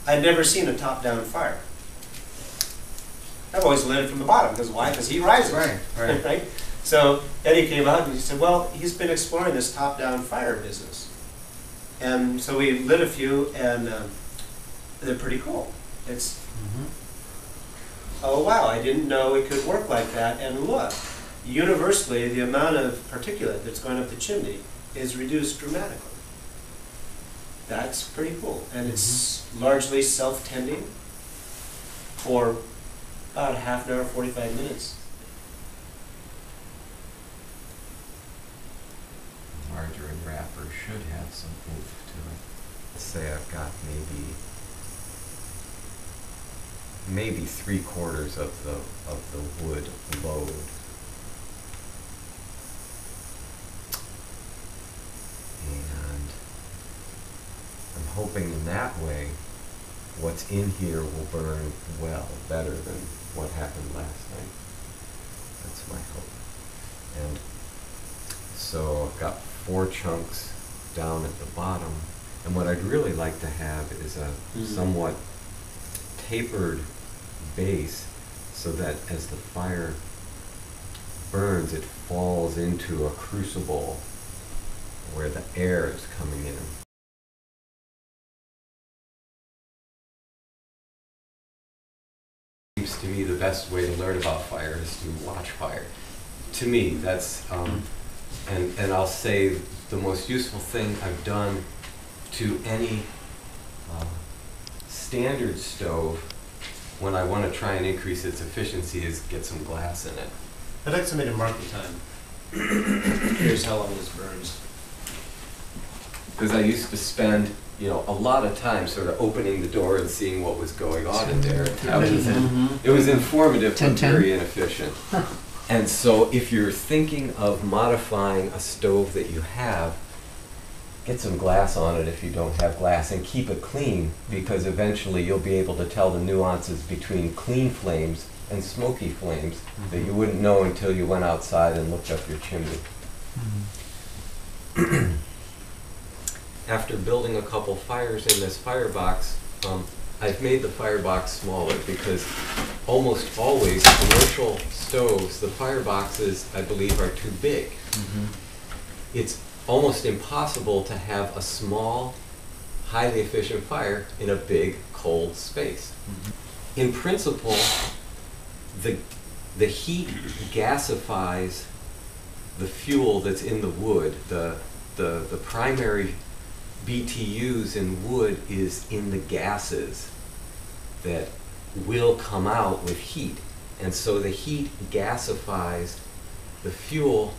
I'd never seen a top-down fire. I've always lit it from the bottom, because why? Because heat rises. Right. Right? So Eddie came out and he said, well, he's been exploring this top-down fire business. And so we lit a few, and they're pretty cool. It's, oh wow, I didn't know it could work like that. And look, universally, the amount of particulate that's going up the chimney is reduced dramatically. That's pretty cool. And it's largely self-tending for about half an hour, 45 minutes. Margarine wrapper should have some oomph to it. Say I've got maybe 3/4 of the wood load. And I'm hoping in that way what's in here will burn well, better than what happened last night. That's my hope. And so I've got 4 chunks down at the bottom. And what I'd really like to have is a somewhat tapered base so that as the fire burns, it falls into a crucible where the air is coming in. Seems to me the best way to learn about fire is to watch fire. To me, that's, and I'll say the most useful thing I've done to any standard stove when I want to try and increase its efficiency is get some glass in it. I'd like somebody to mark the time. Here's how long this burns. Because I used to spend, a lot of time sort of opening the door and seeing what was going on in there. It was informative but very inefficient. And so if you're thinking of modifying a stove that you have, get some glass on it if you don't have glass, and keep it clean, because eventually you'll be able to tell the nuances between clean flames and smoky flames that you wouldn't know until you went outside and looked up your chimney. After building a couple fires in this firebox, I've made the firebox smaller because almost always commercial stoves, the fireboxes, I believe, are too big. It's almost impossible to have a small, highly efficient fire in a big, cold space. In principle, the heat gasifies the fuel that's in the wood. The primary BTUs in wood is in the gases that will come out with heat. And so the heat gasifies the fuel,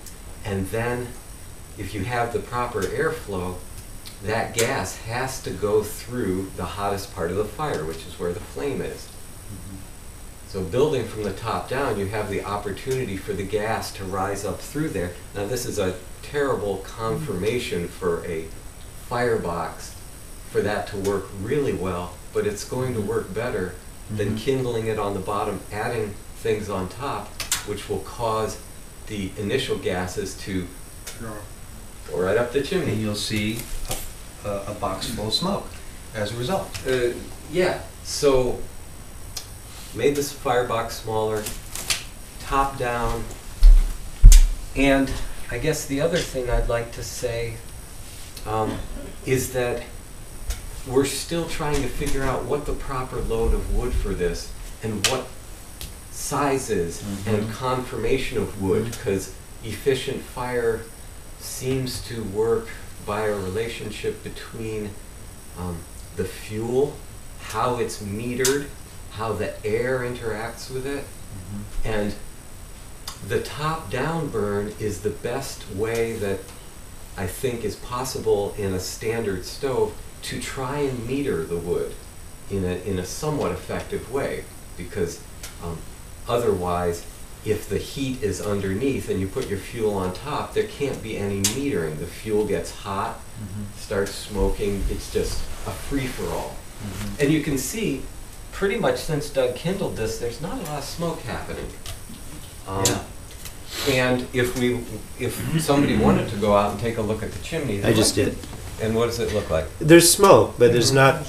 and then if you have the proper airflow, that gas has to go through the hottest part of the fire, which is where the flame is. So building from the top down, you have the opportunity for the gas to rise up through there. Now this is a terrible conformation for a firebox for that to work really well, but it's going to work better than kindling it on the bottom, adding things on top, which will cause the initial gases to go right up the chimney. And you'll see a box full of smoke as a result. Yeah, so made this firebox smaller, top down, and I guess the other thing I'd like to say is that we're still trying to figure out what the proper load of wood for this and what sizes and conformation of wood, because efficient fire seems to work by a relationship between the fuel, how it's metered, how the air interacts with it, and the top-down burn is the best way that I think is possible in a standard stove to try and meter the wood in a somewhat effective way, because otherwise, if the heat is underneath and you put your fuel on top, there can't be any metering. The fuel gets hot, starts smoking, it's just a free-for-all. And you can see, pretty much since Doug kindled this, there's not a lot of smoke happening. And if somebody wanted to go out and take a look at the chimney, I just did. And what does it look like? There's smoke, but there's not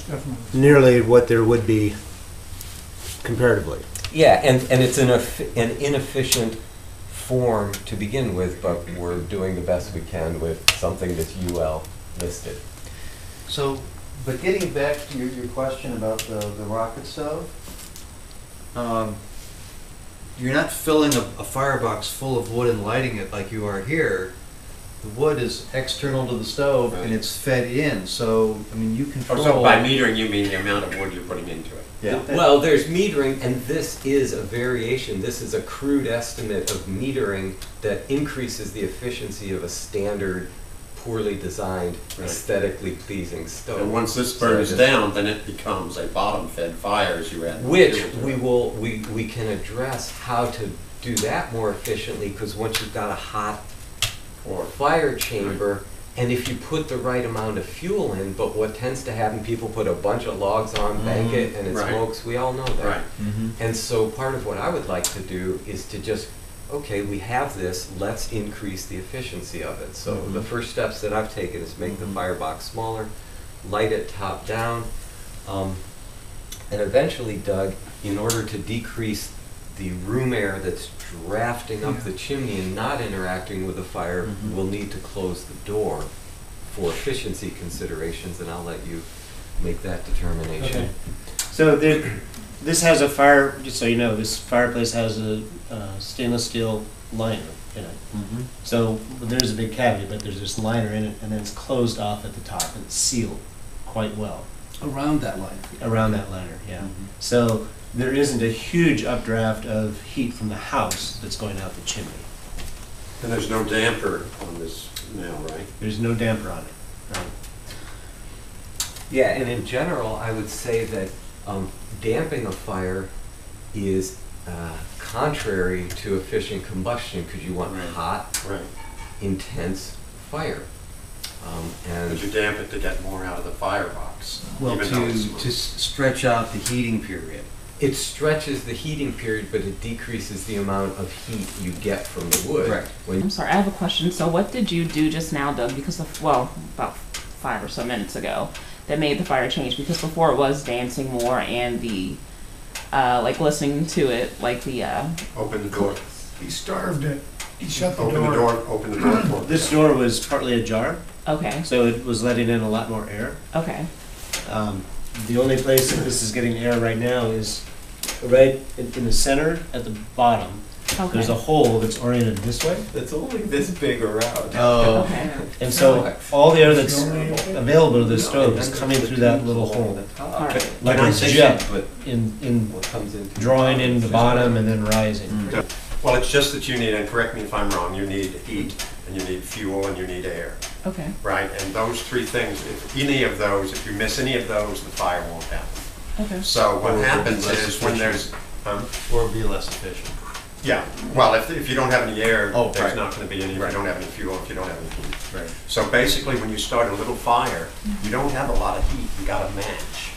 nearly what there would be comparatively. Yeah, and it's an inefficient form to begin with, but we're doing the best we can with something that's UL listed. So, but getting back to your question about the rocket stove, you're not filling a firebox full of wood and lighting it like you are here. The wood is external to the stove and it's fed in, so, I mean, you control. So by metering, you mean the amount of wood you're putting into it? Yeah. Well, there's metering, and this is a variation. This is a crude estimate of metering that increases the efficiency of a standard, poorly designed, Right. aesthetically pleasing stove. And once this So I burns just- down, then it becomes a bottom-fed fire as you add. Which fuel to we it. will, we can address how to do that more efficiently, because once you've got a hot Or, fire chamber, and if you put the right amount of fuel in, but what tends to happen, people put a bunch of logs on, bank it, and it Right. smokes, we all know that. right, Mhm. And so part of what I would like to do is to just, okay, we have this, let's increase the efficiency of it. So the first steps that I've taken is make the firebox smaller, light it top down, and eventually, Doug, in order to decrease the room air that's drafting up the chimney and not interacting with the fire, we'll need to close the door for efficiency considerations, and I'll let you make that determination. Okay. So this has a fire, just so you know, this fireplace has a stainless steel liner in it. Mhm. So there's a big cavity, but there's this liner in it, and then it's closed off at the top, and it's sealed quite well Around that line. around that liner, yeah. Mhm. So there isn't a huge updraft of heat from the house that's going out the chimney. and there's no damper on this now, right? There's no damper on it. Right. Yeah, and in general, I would say that damping a fire is contrary to efficient combustion, because you want Right. hot, Right. intense fire. But you damp it to get more out of the firebox. Well, even though it's to stretch out the heating period. It stretches the heating period, but it decreases the amount of heat you get from the wood. Correct. When I'm sorry, I have a question. So what did you do just now, Doug, because of, well, about 5 or so minutes ago, that made the fire change? Because before it was dancing more and the, like listening to it, like the, Open the door. He starved it. He shut the Open the door. door, open the door for it. This door was partly ajar, okay, so it was letting in a lot more air. okay, The only place that this is getting air right now is right in the center at the bottom. okay. There's a hole that's oriented this way. it's only this big around. Oh. Okay, And so all the air that's available to the stove is coming through that little hole, all right. like Can I a say jet something? in What comes into drawing in the bottom and then rising. Mm. Well, it's just that you need, and correct me if I'm wrong, you need heat, and you need fuel, and you need air, Okay, right? And those three things, if any of those, if you miss any of those, the fire won't happen. okay. So Or what it'll be happens less is when efficient. there's, Or be less efficient. yeah, well, if you don't have any air, Oh, there's right. not gonna be any, if you Right. don't have any fuel, if you don't have any heat. Right. So basically, when you start a little fire, you don't have a lot of heat, you got a match.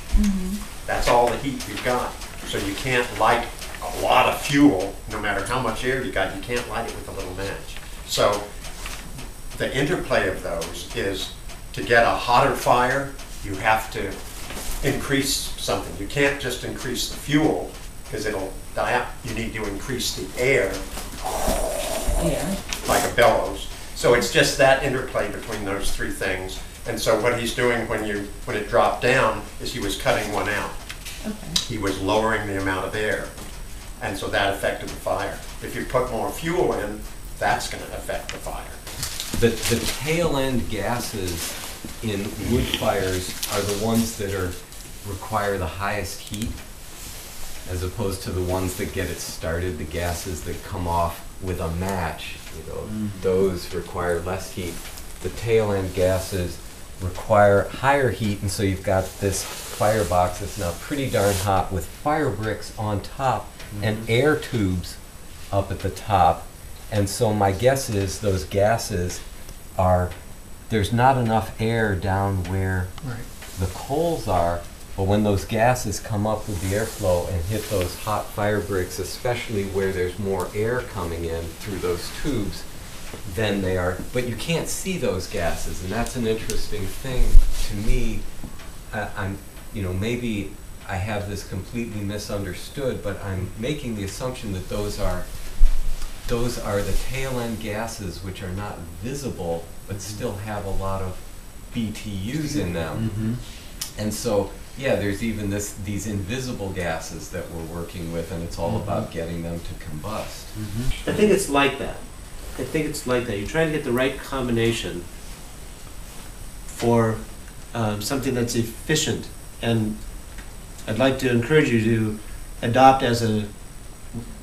That's all the heat you've got. So you can't light a lot of fuel, no matter how much air you got, you can't light it with a little match. So the interplay of those is to get a hotter fire, you have to increase something. You can't just increase the fuel, because it'll die out. You need to increase the air Yeah, like a bellows. So it's just that interplay between those three things. And so what he's doing when it dropped down is he was cutting one out. okay. He was lowering the amount of air. And so that affected the fire. If you put more fuel in, that's gonna affect the fire. The tail end gases in wood fires are the ones that require the highest heat, as opposed to the ones that get it started, the gases that come off with a match, those require less heat. The tail end gases require higher heat, and so you've got this firebox that's now pretty darn hot with fire bricks on top and air tubes up at the top. And so my guess is those gases there's not enough air down where Right. the coals are, but when those gases come up with the airflow and hit those hot fire bricks, especially where there's more air coming in through those tubes, than they are, but you can't see those gases, and that's an interesting thing to me. I'm, you know, maybe I have this completely misunderstood, but I'm making the assumption that those are the tail end gases which are not visible, but still have a lot of BTUs in them. And so, yeah, there's even these invisible gases that we're working with, and it's all about getting them to combust. I think it's like that. I think it's like that. You're trying to get the right combination for something that's efficient. And I'd like to encourage you to adopt as an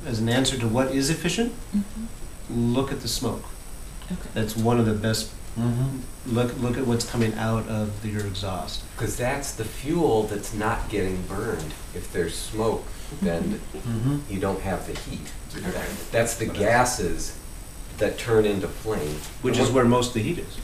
answer to what is efficient, look at the smoke. Okay. That's one of the best. Look at what's coming out of your exhaust. Because that's the fuel that's not getting burned. If there's smoke, then you don't have the heat. That's the gases that turn into flame. Which is where most of the heat is.